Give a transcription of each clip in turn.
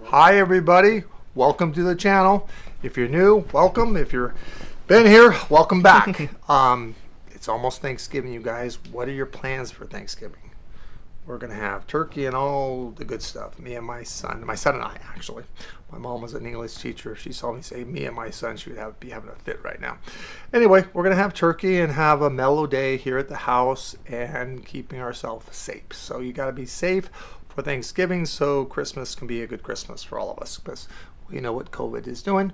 Hi everybody, welcome to the channel. If you're new, welcome. If you've been here, welcome back. It's almost Thanksgiving, you guys. What are your plans for Thanksgiving? We're gonna have turkey and all the good stuff. Me and my son and I actually. My mom was an English teacher. If she saw me say me and my son, she would be having a fit right now. Anyway, we're gonna have turkey and have a mellow day here at the house and keeping ourselves safe. So you gotta be safe for Thanksgiving so Christmas can be a good Christmas for all of us, because we know what COVID is doing.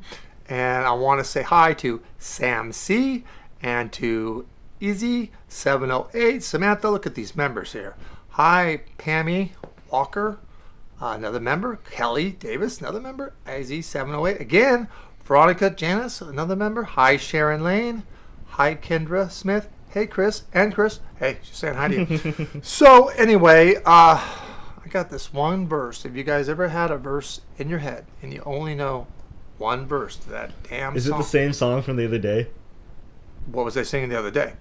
And I want to say hi to Sam C and to Easy708. Samantha, look at these members here. Hi, Pammy Walker, another member. Kelly Davis, another member. Easy708 again. Veronica Janice, another member. Hi, Sharon Lane. Hi, Kendra Smith. Hey, Chris. And Chris. Hey, she's saying hi to you. So anyway, I got this one verse. Have you guys ever had a verse in your head and you only know one verse to that damn song? Is it the same song from the other day? What was I singing the other day?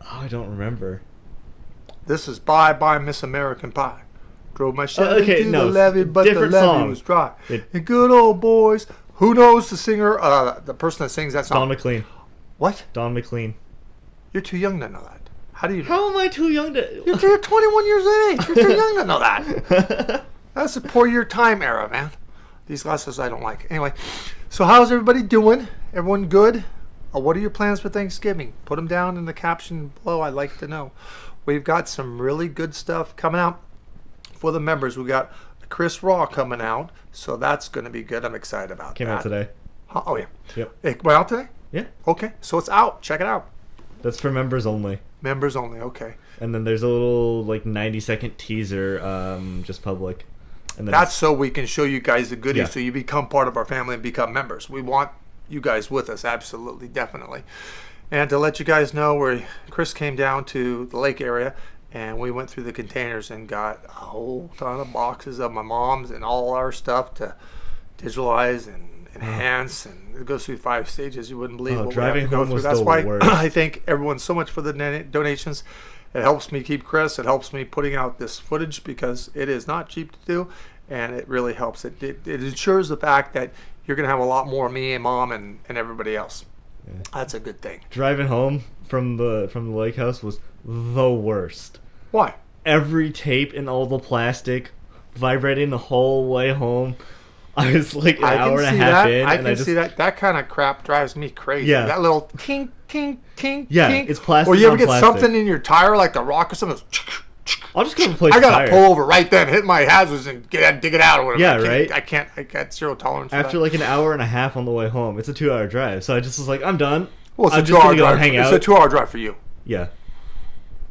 Oh, I don't remember. This is Bye Bye Miss American Pie. Drove my Chevy to the levee, but the levee was dry. And good old boys. Who knows the singer, the person that sings that song? Don McLean. What? Don McLean. You're too young to know that. How do you know? How am I too young to... You're 21 years of age. You're too young to know that. That's a poor your time era, man. These glasses I don't like. Anyway, so how's everybody doing? Everyone good? What are your plans for Thanksgiving? Put them down in the caption below. I'd like to know. We've got some really good stuff coming out for the members. We got Chris Raw coming out, so that's going to be good. I'm excited about that. Came out today. Oh, yeah. Yep. It went out today? Yeah. Okay, so it's out. Check it out. That's for members only. Members only, okay. And then there's a little, like, 90-second teaser, just public. And then that's so we can show you guys the goodies, Yeah. so you become part of our family and become members. We want you guys with us, absolutely, definitely. And to let you guys know, where Chris came down to the lake area, and we went through the containers and got a whole ton of boxes of my mom's and all our stuff to digitalize and enhance, and it goes through 5 stages. You wouldn't believe what we have to go through. That's why I thank everyone so much for the donations. It helps me keep Chris. It helps me putting out this footage because it is not cheap to do, and it really helps. It ensures the fact that you're going to have a lot more of me and Mom and everybody else. Yeah. That's a good thing. Driving home from the lake house was the worst. Why? Every tape and all the plastic vibrating the whole way home. I was like an hour and a half in. I can see that. That kind of crap drives me crazy. Yeah. That little tink, tink, tink, yeah, tink. it's plastic. Or you ever get plastic. something in your tire like the rock or something? I'll just go replace I gotta tire. pull over right then, hit my hazards, and dig it out or whatever. Yeah, right. I got zero tolerance. After like an hour and a half on the way home, it's a 2-hour drive. So I just was like, I'm done. Well, I'm it's a 2-hour drive. Hang out. It's a 2-hour drive for you. Yeah.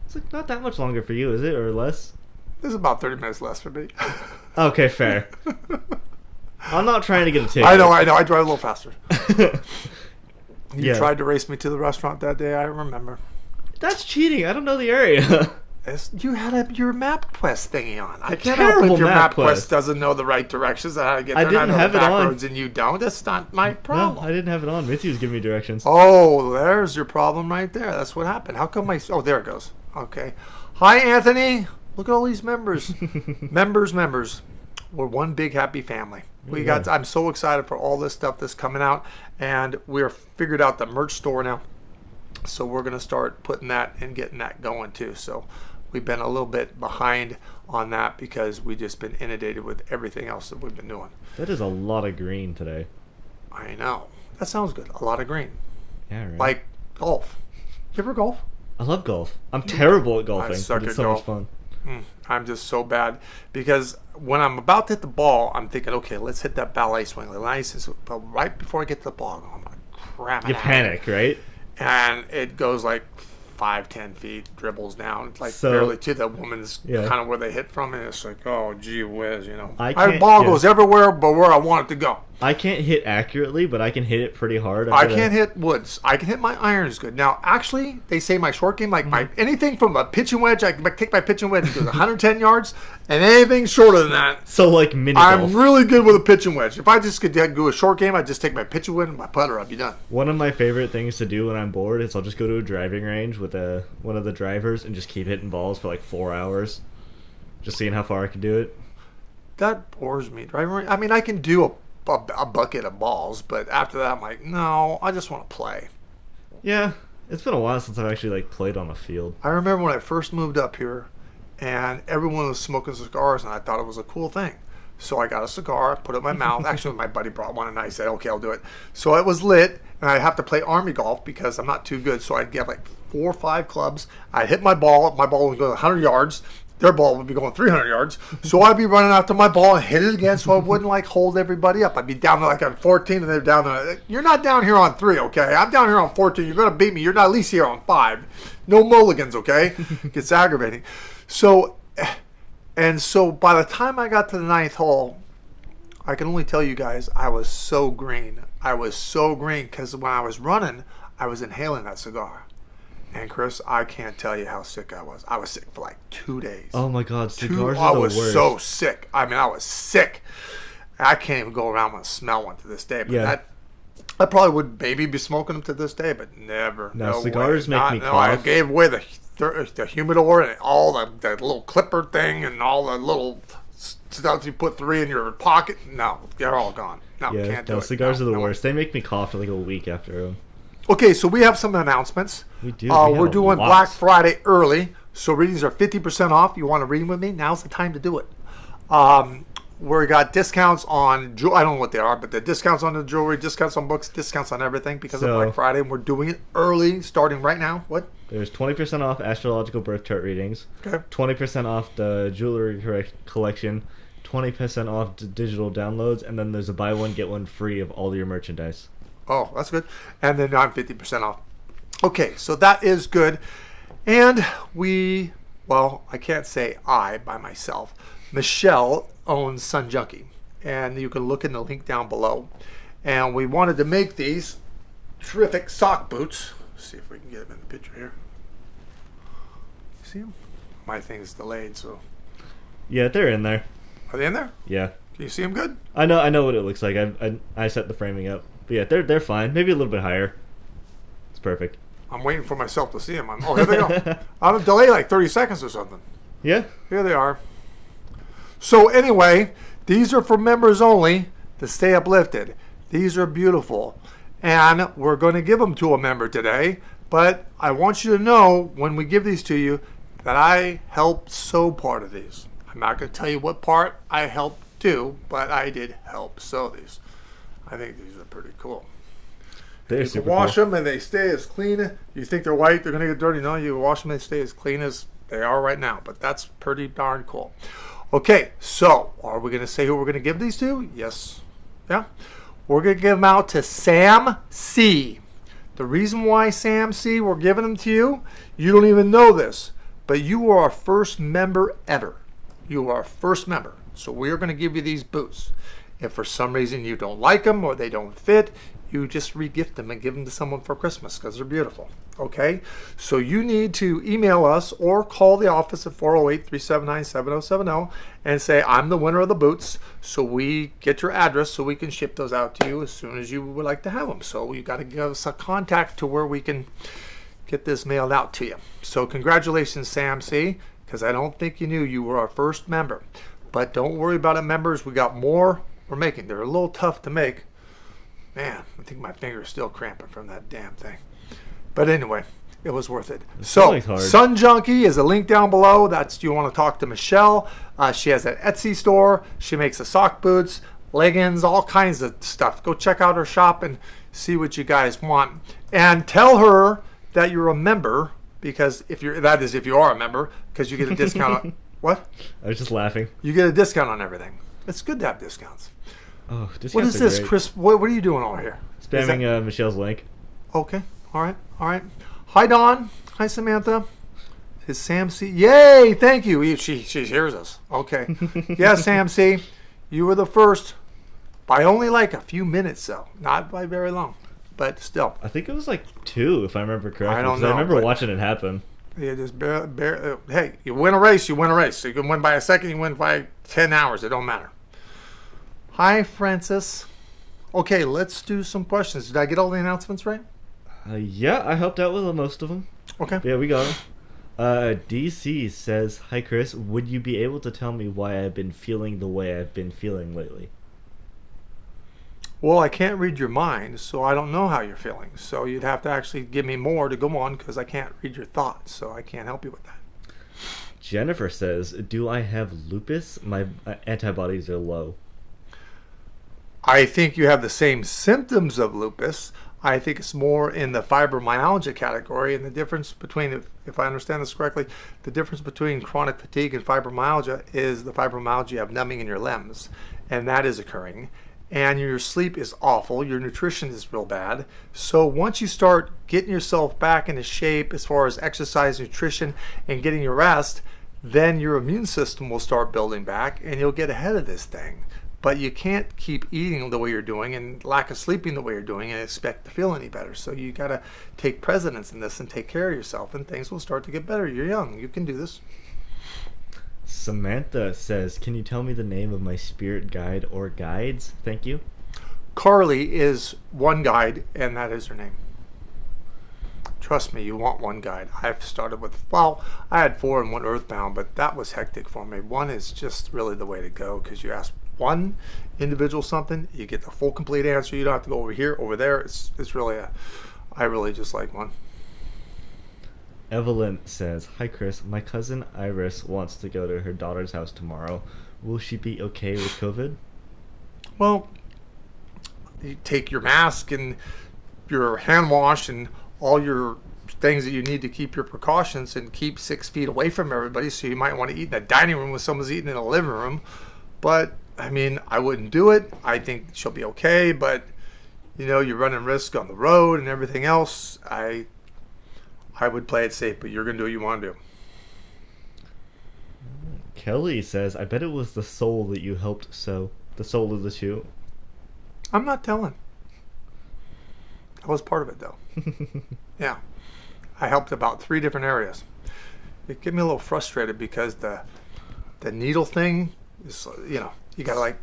It's like not that much longer for you, is it, or less? This is about 30 minutes less for me. Okay, fair. I'm not trying to get a ticket. I know. I drive a little faster. You Yeah. tried to race me to the restaurant that day. I remember. That's cheating. I don't know the area. You had your MapQuest thingy on. I can't terrible help if your MapQuest. MapQuest doesn't know the right directions and how to get there. I didn't have it on. And you don't. That's not my problem. No, I didn't have it on. Mitzi was giving me directions. Oh, there's your problem right there. That's what happened. How come oh, there it goes. Okay. Hi, Anthony. Look at all these members. members. We're one big happy family. I'm so excited for all this stuff that's coming out, and we're figured out the merch store now. So we're going to start putting that and getting that going too. So we've been a little bit behind on that because we've just been inundated with everything else that we've been doing. That is a lot of green today. I know. That sounds good. A lot of green. Yeah, right. Like golf. You ever golf? I love golf. I'm terrible at golfing. I suck but it's at so golf. much fun. I'm just so bad because when I'm about to hit the ball, I'm thinking, okay, let's hit that ballet swing. But right before I get to the ball, I'm going to cram it. You panic, right? And it goes like 5-10 feet, dribbles down, like barely to the woman's kind of where they hit from, and it's like, oh, gee whiz, you know. My ball goes everywhere but where I want it to go. I can't hit accurately, but I can hit it pretty hard. I can't hit woods. I can hit my irons good. Now, actually, they say my short game, like my anything from a pitching wedge, I can take my pitching wedge to 110 yards, and anything shorter than that. So, like mini golf. I'm really good with a pitching wedge. If I just could do a short game, I'd just take my pitching wedge and my putter. I'd be done. One of my favorite things to do when I'm bored is I'll just go to a driving range with one of the drivers and just keep hitting balls for like 4 hours, just seeing how far I can do it. that bores me. I mean, I can do a bucket of balls, but after that, I'm like, no, I just want to play. Yeah, it's been a while since I've actually like played on a field. I remember when I first moved up here, and everyone was smoking cigars, and I thought it was a cool thing. So I got a cigar, put it in my mouth. Actually, my buddy brought one, and I said, okay, I'll do it. So it was lit, and I'd have to play army golf because I'm not too good. So I'd get like 4 or 5 clubs. I'd hit my ball. My ball would go 100 yards. Their ball would be going 300 yards. So I'd be running after my ball and hit it again so I wouldn't like hold everybody up. I'd be down there like on 14, and they're down there. You're not down here on 3, okay? I'm down here on 14. You're going to beat me. You're not at least here on 5. No mulligans, okay? It gets aggravating. So by the time I got to the 9th hole, I can only tell you guys I was so green. I was so green because when I was running, I was inhaling that cigar. And Chris, I can't tell you how sick I was. I was sick for like 2 days. Oh my God, cigars are the worst. I was so sick. I mean, I was sick. I can't even go around and smell one to this day. But yeah. I probably would maybe be smoking them to this day, but never. No cigars make me cough. I gave away the humidor and all the little clipper thing and all the little stuff you put 3 in your pocket. No, they're all gone. No, yeah, can't do it. Cigars are the worst. They make me cough for like a week after them. Okay, so we have some announcements. We do. We're doing Black Friday early, so readings are 50% off. You want to read with me? Now's the time to do it. We got discounts on I don't know what they are, but the discounts on the jewelry, discounts on books, discounts on everything because of Black Friday. And we're doing it early, starting right now. What? There's 20% off astrological birth chart readings. Okay. 20% off the jewelry collection. 20% off digital downloads, and then there's a buy one get one free of all your merchandise. Oh, that's good. And then I'm 50% off. Okay, so that is good. And I can't say I by myself. Michelle owns Sun Junkie, and you can look in the link down below. And we wanted to make these terrific sock boots. Let's see if we can get them in the picture here. See them? My thing's delayed, so. Yeah, they're in there. Are they in there? Yeah. Can you see them good? I know what it looks like. I set the framing up. But yeah, they're fine. Maybe a little bit higher. It's perfect. I'm waiting for myself to see them. Oh, here they go. I'm delay like 30 seconds or something. Yeah. Here they are. So anyway, these are for members only to stay uplifted. These are beautiful. And we're going to give them to a member today. But I want you to know when we give these to you that I helped sew part of these. I'm not going to tell you what part I helped do, but I did help sew these. I think these are pretty cool. They're you can wash them and they stay as clean. You think they're white, they're going to get dirty. No, you wash them and they stay as clean as they are right now. But that's pretty darn cool. Okay, so are we going to say who we're going to give these to? Yes. Yeah. We're going to give them out to Sam C. The reason why Sam C, we're giving them to you, you don't even know this, but you are our first member ever. You are our first member. So we are going to give you these boots. If for some reason you don't like them or they don't fit, you just re-gift them and give them to someone for Christmas because they're beautiful. Okay? So you need to email us or call the office at 408-379-7070 and say, I'm the winner of the boots. So we get your address so we can ship those out to you as soon as you would like to have them. So you got to give us a contact to where we can get this mailed out to you. So congratulations, Sam C, because I don't think you knew you were our first member. But don't worry about it, members. We got more we're making. They're a little tough to make. Man, I think my finger's still cramping from that damn thing. But anyway, it was worth it. So, Sun Junkie is a link down below. That's you want to talk to Michelle. She has an Etsy store. She makes the sock boots, leggings, all kinds of stuff. Go check out her shop and see what you guys want. And tell her that you're a member, because if you are a member, because you get a discount on what? I was just laughing. You get a discount on everything. It's good to have discounts. Oh, discounts what is this, great. Chris? What are you doing over here? Spamming Michelle's link. Okay. All right. Hi, Dawn. Hi, Samantha. Is Sam C? Yay! Thank you. She hears us. Okay. Yeah, Sam C. You were the first by only like a few minutes, though. Not by very long, but still. I think it was like 2, if I remember correctly. I don't know. I remember watching it happen. Yeah, just hey, you win a race, you win a race. You can win by a second, you win by 10 hours. It don't matter. Hi, Francis. Okay, let's do some questions. Did I get all the announcements right? Yeah, I helped out with most of them. Okay. Yeah, we got them. DC says, "Hi Chris, would you be able to tell me why I've been feeling the way I've been feeling lately?" Well, I can't read your mind, so I don't know how you're feeling. So you'd have to actually give me more to go on because I can't read your thoughts, so I can't help you with that. Jennifer says, "Do I have lupus? My antibodies are low." I think you have the same symptoms of lupus. I think it's more in the fibromyalgia category, and the difference between, if I understand this correctly, the difference between chronic fatigue and fibromyalgia is the fibromyalgia you have numbing in your limbs, and that is occurring. And your sleep is awful, your nutrition is real bad. So once you start getting yourself back into shape as far as exercise, nutrition, and getting your rest, then your immune system will start building back and you'll get ahead of this thing. But you can't keep eating the way you're doing and lack of sleeping the way you're doing and expect to feel any better. So you got to take precedence in this and take care of yourself, and things will start to get better. You're young, you can do this. Samantha says, "Can you tell me the name of my spirit guide or guides? Thank you." Carly is one guide, and that is her name. Trust me, you want one guide. I've started with, well, I had 4 and 1 earthbound, but that was hectic for me. One is just really the way to go, because you ask one individual something, you get the full complete answer. You don't have to go over here, over there. It's really I really just like one. Evelyn says, "Hi Chris, my cousin Iris wants to go to her daughter's house tomorrow. Will she be okay with COVID?" Well, you take your mask and your hand wash and all your things that you need to keep your precautions and keep 6 feet away from everybody. So you might want to eat in the dining room when someone's eating in the living room. But I mean, I wouldn't do it. I think she'll be okay, but you know, you're running risk on the road and everything else. I would play it safe, but you're going to do what you want to do. Kelly says, "I bet it was the soul that you helped sew. The soul of the shoe." I'm not telling. I was part of it, though. Yeah. I helped about 3 different areas. It get me a little frustrated because the needle thing is, you know, you got to like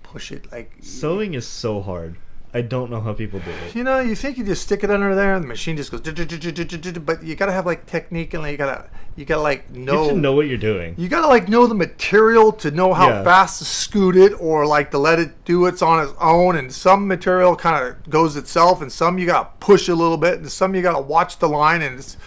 push it like... Sewing is so hard. I don't know how people do it. You know, you think you just stick it under there and the machine just goes, but you gotta have like technique, and you gotta like know. You should know what you're doing. You gotta like know the material to know how fast to scoot it, or like to let it do its on its own. And some material kind of goes itself, and some you gotta push a little bit, and some you gotta watch the line. And it's,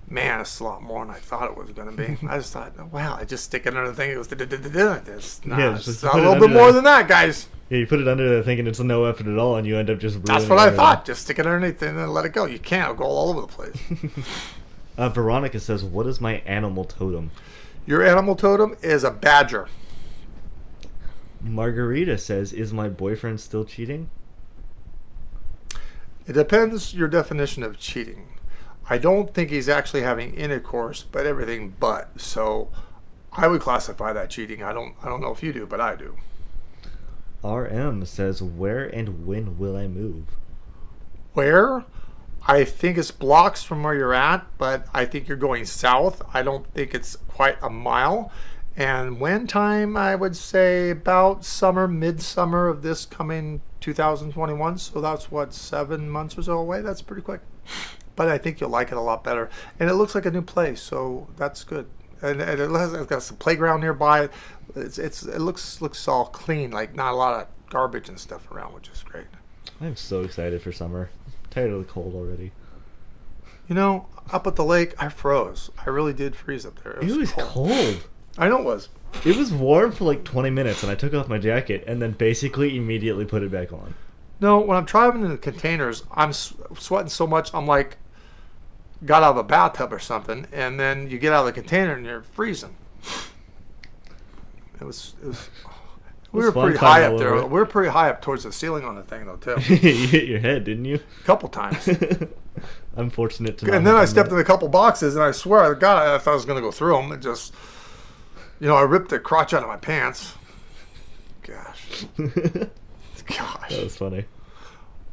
man, it's a lot more than I thought it was gonna be. I just thought, wow, I just stick it under the thing. It goes, it's a little bit more than that, guys. Yeah, you put it under there thinking it's no effort at all, and you end up just ruining That's what I thought. Just stick it underneath and then let it go. You can't. It'll go all over the place. Veronica says, "What is my animal totem?" Your animal totem is a badger. Margarita says, "Is my boyfriend still cheating?" It depends your definition of cheating. I don't think he's actually having intercourse, but everything but. So I would classify that cheating. I don't know if you do, but I do. RM says, "Where and when will I move?" Where? I think it's blocks from where you're at, but I think you're going south. I don't think it's quite a mile. And when time, I would say about summer, midsummer of this coming 2021. So that's what, 7 months or so away? That's pretty quick. But I think you'll like it a lot better. And it looks like a new place, so that's good. And it's got some playground nearby. It looks all clean, like not a lot of garbage and stuff around, which is great. I'm so excited for summer. I'm tired of the cold already. You know, up at the lake, I froze. I really did freeze up there. It was cold. I know it was. It was warm for like 20 minutes, and I took off my jacket and then basically immediately put it back on. No, when I'm driving in the containers, I'm sweating so much, I'm like, got out of a bathtub or something, and then you get out of the container and you're freezing. It was we were pretty high up there. We were pretty high up towards the ceiling on the thing, though, too. You hit your head, didn't you? A couple times. I'm fortunate to know. And then I stepped in a couple boxes, and I swear to God, I thought I was going to go through them. It just, you know, I ripped the crotch out of my pants. Gosh. That was funny.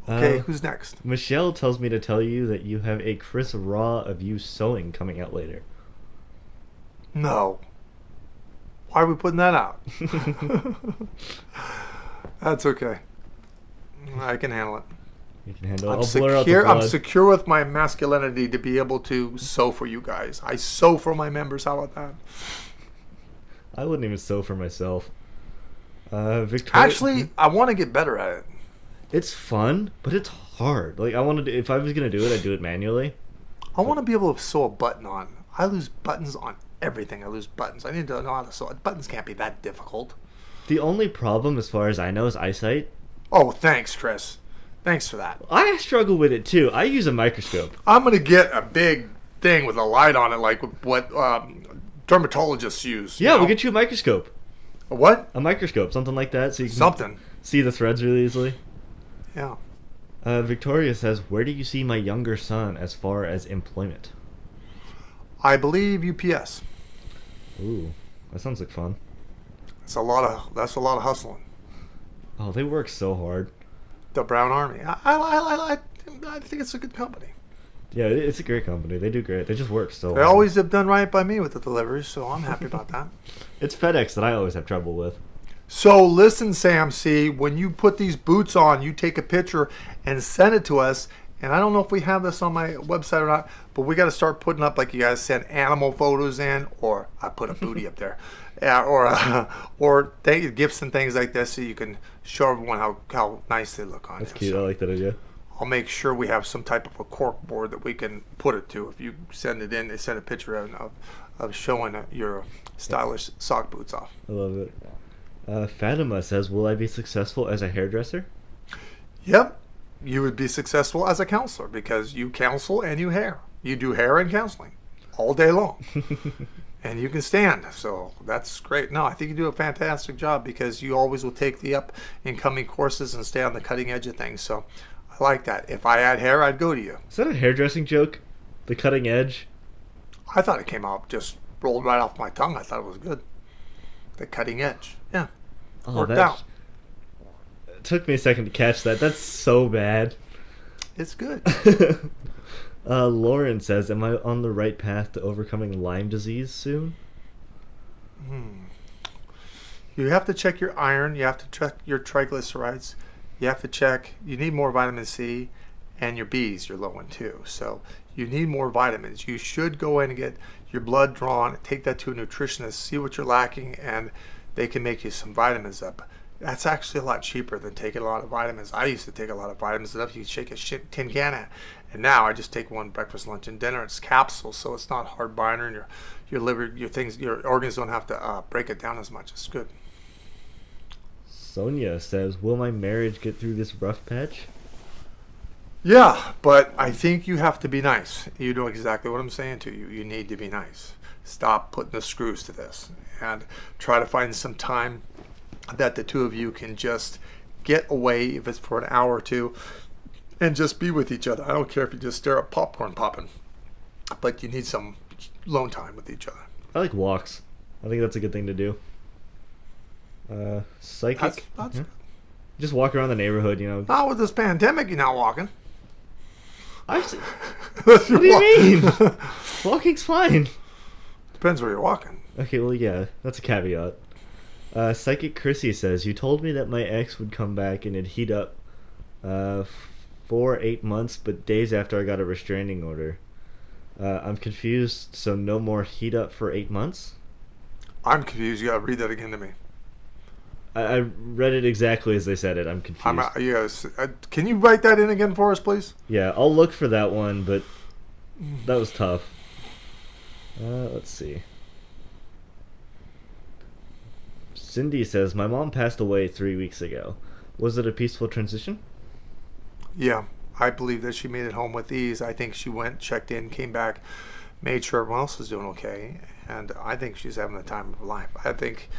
Okay, who's next? Michelle tells me to tell you that you have a Chris Raw of you sewing coming out later. No. Why are we putting that out? That's okay. I can handle it. You can handle it. I'm I'll blur out the secure. I'm blood. secure with my masculinity to be able to sew for you guys. I sew for my members. How about that? I wouldn't even sew for myself. Victoria. Actually, I want to get better at it. It's fun, but it's hard. Like I wanted to, if I was gonna do it, I'd do it manually. I want to be able to sew a button on. I lose buttons on everything. I lose buttons. I need to know how to sew. Buttons can't be that difficult. The only problem, as far as I know, is eyesight. Oh, thanks, Chris. Thanks for that. I struggle with it too. I use a microscope. I'm going to get a big thing with a light on it, like what dermatologists use. Yeah, we'll get you a microscope. A what? A microscope, something like that, so you can Something. see the threads really easily. Yeah. Victoria says, where do you see my younger son as far as employment? I believe UPS. Ooh, that sounds like fun. That's a lot of hustling. Oh, they work so hard. The Brown Army. I think it's a good company. Yeah, it's a great company. They do great. They just work so They hard. always have done right by me with the deliveries, so I'm happy about that. It's FedEx that I always have trouble with. So listen, Sam C, when you put these boots on, you take a picture and send it to us. And I don't know if we have this on my website or not, but we got to start putting up, like you guys send animal photos in, or I put a booty up there, or gifts and things like this, so you can show everyone how nice they look on That's it. cute. So I like that idea. I'll make sure we have some type of a cork board that we can put it to. If you send it in, they send a picture of showing your stylish sock boots off. I love it. Fatima says, will I be successful as a hairdresser? Yep. You would be successful as a counselor because you counsel and you hair. You do hair and counseling all day long. And you can stand. So that's great. No, I think you do a fantastic job because you always will take the up and coming courses and stay on the cutting edge of things. So I like that. If I had hair, I'd go to you. Is that a hairdressing joke? The cutting edge? I thought it came out, just rolled right off my tongue. I thought it was good. The cutting edge. Yeah. Worked out. It took me a second to catch that. That's so bad. It's good. Lauren says, am I on the right path to overcoming Lyme disease soon? You have to check your iron. You have to check your triglycerides. You have to check. You need more vitamin C, and your B's you're low in too. So you need more vitamins. You should go in and get your blood drawn. Take that to a nutritionist. See what you're lacking, and they can make you some vitamins up. That's actually a lot cheaper than taking a lot of vitamins. I used to take a lot of vitamins enough you shake a tin can at. And now I just take one breakfast, lunch, and dinner. It's capsules, so it's not hard binder, and your liver, your organs don't have to break it down as much. It's good. Sonia says, will my marriage get through this rough patch? Yeah, but I think you have to be nice. You know exactly what I'm saying to you. You need to be nice. Stop putting the screws to this and try to find some time that the two of you can just get away, if it's for an hour or two, and just be with each other. I don't care if you just stare at popcorn popping, but you need some alone time with each other. I like walks. I think that's a good thing to do. Psychic. That's Just walk around the neighborhood, you know. not with this pandemic. You're not walking. What do you mean? Walking's fine. Depends where you're walking. Okay, well, yeah, that's a caveat. Psychic Chrissy says, you told me that my ex would come back and it'd heat up for 8 months, but days after I got a restraining order. I'm confused, so no more heat up for 8 months? I'm confused. You gotta read that again to me. I read it exactly as they said it. I'm confused. Yes. Can you write that in again for us, please? Yeah, I'll look for that one, but that was tough. Let's see. Cindy says, my mom passed away 3 weeks ago. Was it a peaceful transition? Yeah, I believe that she made it home with ease. I think she went, checked in, came back, made sure everyone else was doing okay, and I think she's having the time of her life. I think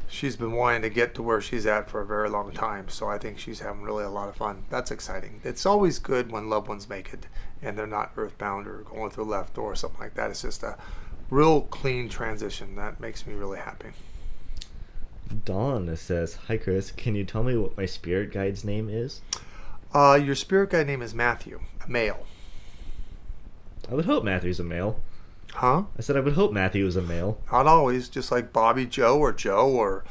she's been wanting to get to where she's at for a very long time, so I think she's having really a lot of fun. That's exciting. It's always good when loved ones make it and they're not earthbound or going through the left door or something like that. It's just a real clean transition. That makes me really happy. Dawn says, hi Chris, can you tell me what my spirit guide's name is? Your spirit guide name is Matthew, a male. I would hope Matthew's a male. Huh? I said I would hope Matthew was a male. Not always, just like Bobby Joe or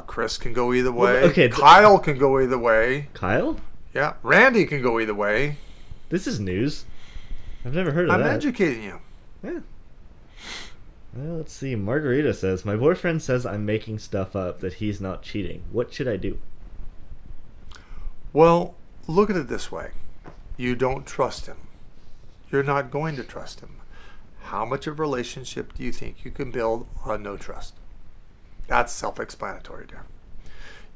Chris can go either way. Well, okay, Kyle can go either way. Kyle? Yeah, Randy can go either way. This is news. I've never heard of I'm that. educating you. Yeah. Well, let's see. Margarita says, my boyfriend says I'm making stuff up, that he's not cheating. What should I do? Well, look at it this way. You don't trust him. You're not going to trust him. How much of a relationship do you think you can build on no trust? That's self-explanatory there.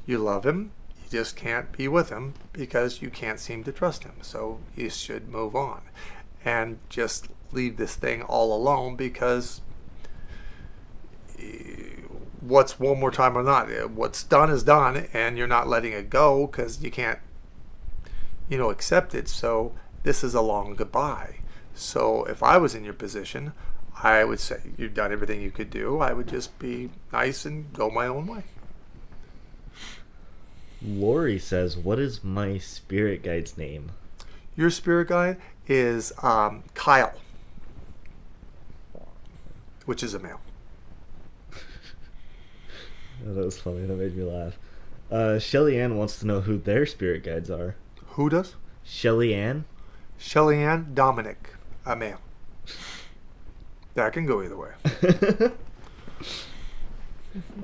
You love him. You just can't be with him because you can't seem to trust him. So you should move on and just leave this thing all alone, because what's one more time or not? What's done is done, and you're not letting it go because you can't, accept it. So this is a long goodbye. So if I was in your position, I would say you've done everything you could do. I would just be nice and go my own way. Lori says, what is my spirit guide's name? Your spirit guide is Kyle, which is a male. Oh, that was funny. That made me laugh. Shelly Ann wants to know who their spirit guides are. Who does? Shelly Ann? Shelly Ann Dominic, a male. That can go either way.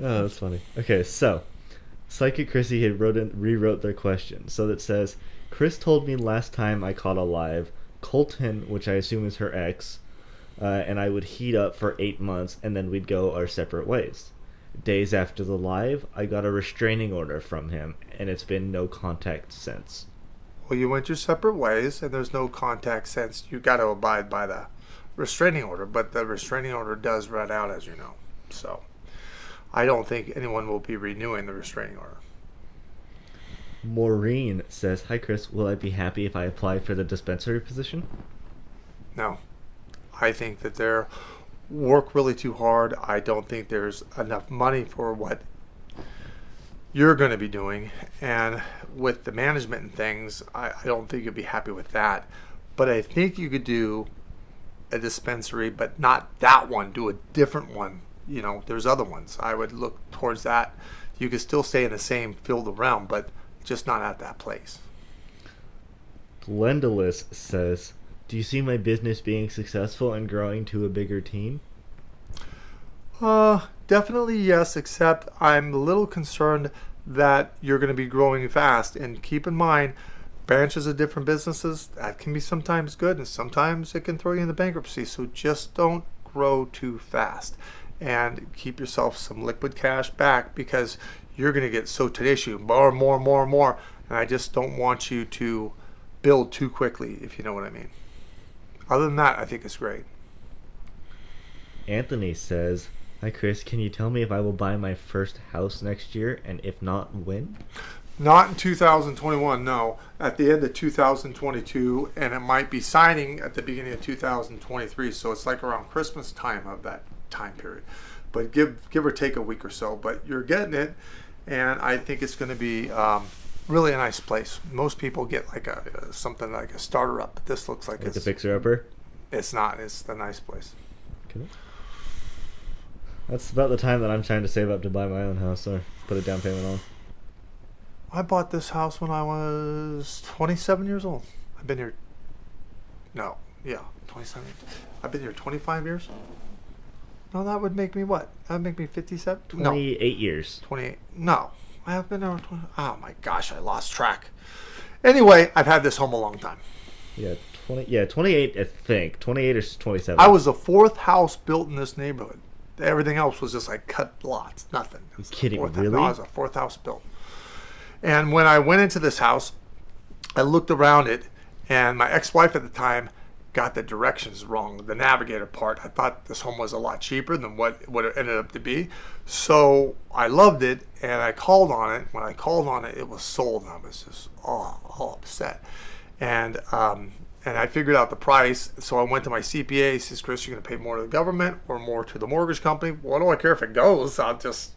Oh, that's funny. Okay, so Psychic Chrissy had rewrote their question. So that says, Chris told me last time I caught alive, Colton, which I assume is her ex, and I would heat up for 8 months and then we'd go our separate ways. Days after the live, I got a restraining order from him, and it's been no contact since. Well, you went your separate ways, and there's no contact since. You got to abide by the restraining order, but the restraining order does run out, as you know. So I don't think anyone will be renewing the restraining order. Maureen says, hi Chris, will I be happy if I apply for the dispensary position? No. I think that they're work really too hard. I don't think there's enough money for what you're going to be doing, and with the management and things, I don't think you'll be happy with that. But I think you could do a dispensary, but not that one. Do a different one. There's other ones. I would look towards that. You could still stay in the same field of realm, but just not at that place. Glendalus says, do you see my business being successful and growing to a bigger team? Definitely yes, except I'm a little concerned that you're going to be growing fast. And keep in mind, branches of different businesses, that can be sometimes good, and sometimes it can throw you into bankruptcy. So just don't grow too fast, and keep yourself some liquid cash back, because you're going to get so tenacious, more, and I just don't want you to build too quickly, if you know what I mean. Other than that, I think it's great. Anthony says, hi Chris, can you tell me if I will buy my first house next year, and if not, when? Not in 2021, no. At the end of 2022, and it might be signing at the beginning of 2023, so it's like around Christmas time of that time period. But give or take a week or so, but you're getting it, and I think it's going to be really a nice place. Most people get like something like a starter up, but this looks like it's a fixer-upper? It's not. It's a nice place. Okay. That's about the time that I'm trying to save up to buy my own house or put a down payment on. I bought this house when I was 27 years old. I've been here. 27. I've been here 25 years. No, that would make me what? That would make me 57? 28 years. 28. No. I have been there 20. Oh my gosh, I lost track. Anyway, I've had this home a long time. Yeah, 28, I think. 28 or 27. I was the fourth house built in this neighborhood. Everything else was just like cut lots, nothing. You're kidding, really? No, I was the fourth house built. And when I went into this house, I looked around it, and my ex-wife at the time got the directions wrong, the navigator part. I thought this home was a lot cheaper than what it ended up to be. So I loved it, and I called on it. When I called on it, it was sold, and I was just all upset. And I figured out the price, so I went to my CPA. He says, Chris, you're going to pay more to the government or more to the mortgage company? What do I care if it goes? I'll just,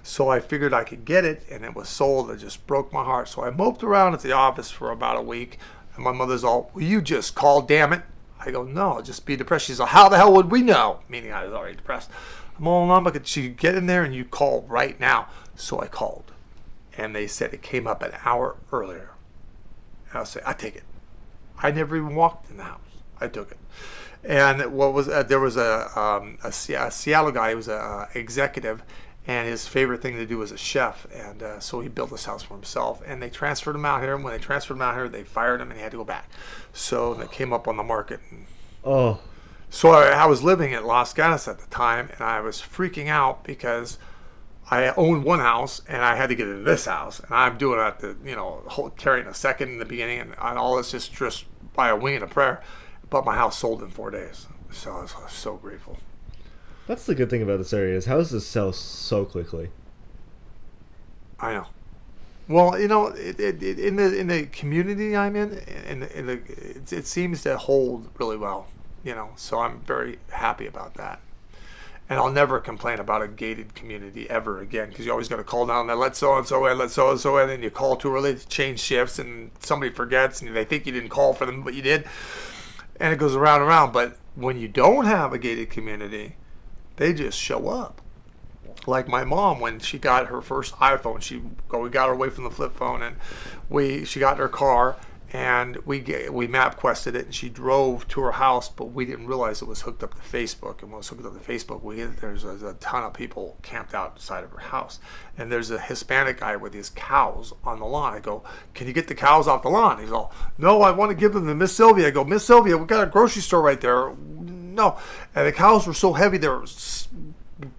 So I figured I could get it, and it was sold. It just broke my heart. So I moped around at the office for about a week, and my mother's all, will you just call, damn it? I go, no, I'll just be depressed. She's like, how the hell would we know? Meaning I was already depressed. I'm all along, but she get in there and you call right now. So I called, and they said it came up an hour earlier. And I'll say, I take it. I never even walked in the house. I took it. And what was there was a Seattle guy who was a executive, and his favorite thing to do was a chef, and so he built this house for himself. And they transferred him out here. And when they transferred him out here, they fired him, and he had to go back. So they came up on the market. And so I was living at Los Gatos at the time, and I was freaking out because I owned one house, and I had to get into this house, and I'm doing it at the carrying a second in the beginning, and all this just by a wing and a prayer. But my house sold in 4 days, so I was so grateful. That's the good thing about this area is houses sell so quickly. I know. Well, in the community I'm in, it seems to hold really well. So I'm very happy about that. And I'll never complain about a gated community ever again, because you always got to call down there, let so-and-so in, let so-and-so in, and you call too early to change shifts, and somebody forgets, and they think you didn't call for them, but you did. And it goes around and around. But when you don't have a gated community, they just show up. Like my mom, when she got her first iPhone, we got her away from the flip phone, and she got in her car, and we MapQuested it, and she drove to her house, but we didn't realize it was hooked up to Facebook. And when it was hooked up to Facebook, there's a ton of people camped outside of her house, and there's a Hispanic guy with his cows on the lawn. I go, can you get the cows off the lawn? He's all, no, I want to give them to Miss Sylvia. I go, Miss Sylvia, we got a grocery store right there. No, and the cows were so heavy, they were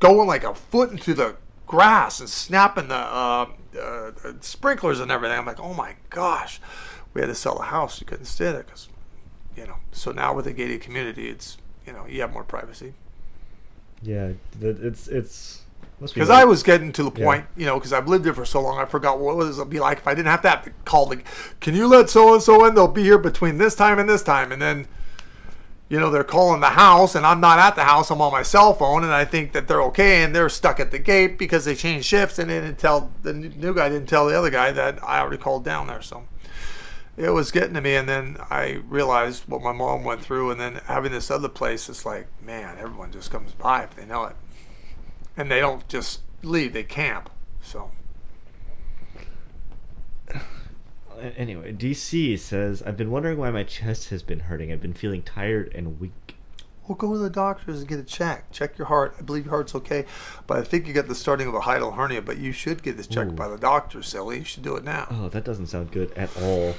going like a foot into the grass and snapping the sprinklers and everything. I'm like, oh my gosh. We had to sell the house. You couldn't stay there because, So now with a gated community, it's, you have more privacy. Yeah, it's. Because I was getting to the point, because I've lived here for so long, I forgot what it would be like if I didn't have to call can you let so-and-so in? They'll be here between this time and this time. And then, they're calling the house, and I'm not at the house. I'm on my cell phone, and I think that they're okay, and they're stuck at the gate because they changed shifts, and the new guy didn't tell the other guy that I already called down there, so. It was getting to me, and then I realized what my mom went through, and then having this other place, it's like, man, everyone just comes by if they know it. And they don't just leave, they camp. So. Anyway, DC says, I've been wondering why my chest has been hurting. I've been feeling tired and weak. Well, go to the doctors and get it checked. Check your heart. I believe your heart's okay. But I think you got the starting of a hiatal hernia, but you should get this checked by the doctor, silly. You should do it now. Oh, that doesn't sound good at all.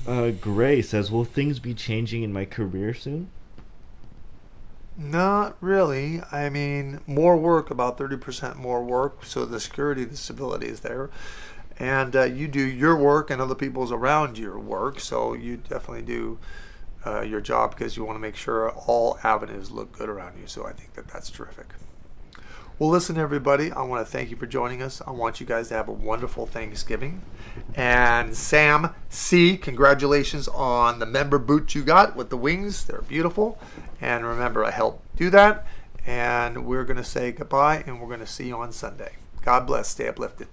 Gray says, will things be changing in my career soon? Not really. I mean, more work, about 30% more work, so the security, the stability is there. And you do your work and other people's around your work, so you definitely do your job because you want to make sure all avenues look good around you. So I think that's terrific. Well, listen, everybody, I want to thank you for joining us. I want you guys to have a wonderful Thanksgiving. And Sam C., congratulations on the member boots you got with the wings. They're beautiful. And remember, I helped do that. And we're going to say goodbye, and we're going to see you on Sunday. God bless. Stay uplifted.